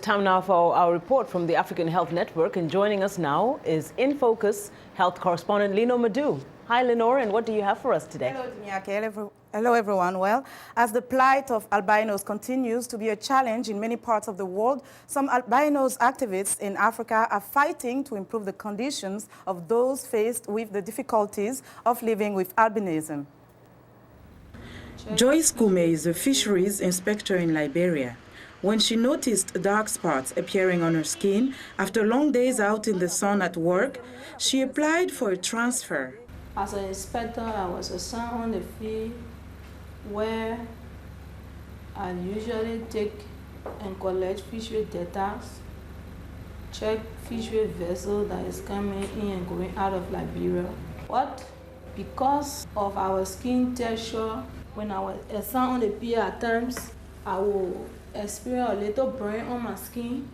Time now for our report from the African Health Network, and joining us now is In Focus health correspondent Linord Moudou. Hi Linord, and what do you have for us today? Hello, Dimiake. Hello, everyone. Well, as the plight of albinos continues to be a challenge in many parts of the world, some albinos activists in Africa are fighting to improve the conditions of those faced with the difficulties of living with albinism. Joyce Kuma is a fisheries inspector in Liberia. When she noticed dark spots appearing on her skin after long days out in the sun at work, she applied for a transfer. As an inspector, I was assigned on the field where I usually take and collect fishery data, check fishery vessel that is coming in and going out of Liberia. But because of our skin texture, when I was assigned on the pier at times, I will experience a little burn on my skin.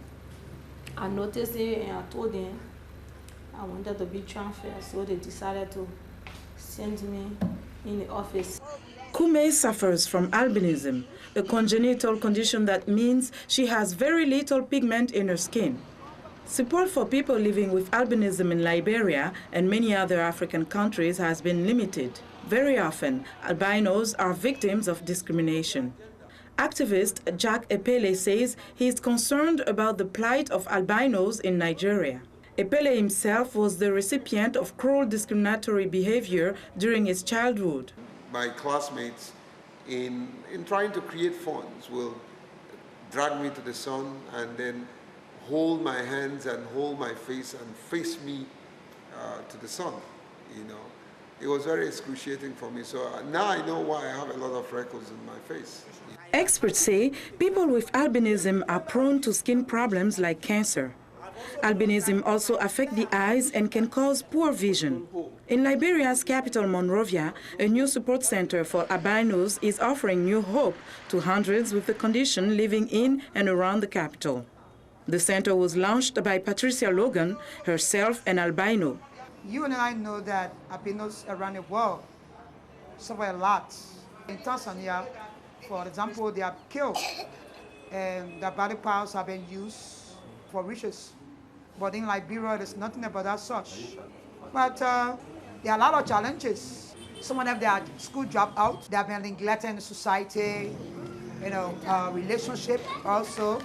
I noticed it and I told them I wanted to be transferred, so they decided to send me in the office. Kume suffers from albinism, a congenital condition that means she has very little pigment in her skin. Support for people living with albinism in Liberia and many other African countries has been limited. Very often, albinos are victims of discrimination. Activist Jack Epele says he is concerned about the plight of albinos in Nigeria. Epele himself was the recipient of cruel discriminatory behavior during his childhood. My classmates, in trying to create funds, will drag me to the sun and then hold my hands and hold my face and face me to the sun, you know. It was very excruciating for me, so now I know why I have a lot of freckles in my face. Experts say people with albinism are prone to skin problems like cancer. Albinism also affects the eyes and can cause poor vision. In Liberia's capital, Monrovia, a new support center for albinos is offering new hope to hundreds with the condition living in and around the capital. The center was launched by Patricia Logan, herself an albino. You and I know that albinos around the world suffer a lot. In Tanzania, for example, they are killed and their body parts have been used for riches. But in Liberia, there's nothing about that such. But there are a lot of challenges. Some of them, they are school dropouts. They have been neglected in society, relationship also.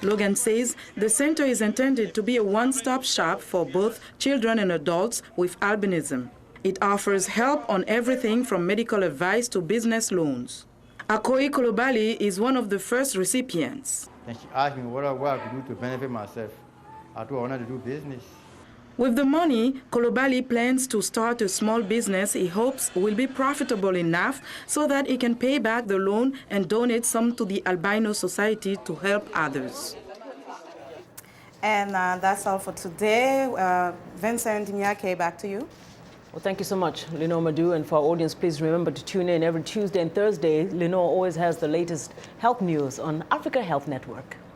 Logan says the center is intended to be a one-stop shop for both children and adults with albinism. It offers help on everything from medical advice to business loans. Akoi Kolobali is one of the first recipients. And she asked me what I could do to benefit myself. I told her I wanted to do business. With the money, Kolobali plans to start a small business he hopes will be profitable enough so that he can pay back the loan and donate some to the Albino Society to help others. And that's all for today. Vincent Dimiake, back to you. Well, thank you so much, Linord Moudou. And for our audience, please remember to tune in every Tuesday and Thursday. Linord always has the latest health news on Africa Health Network.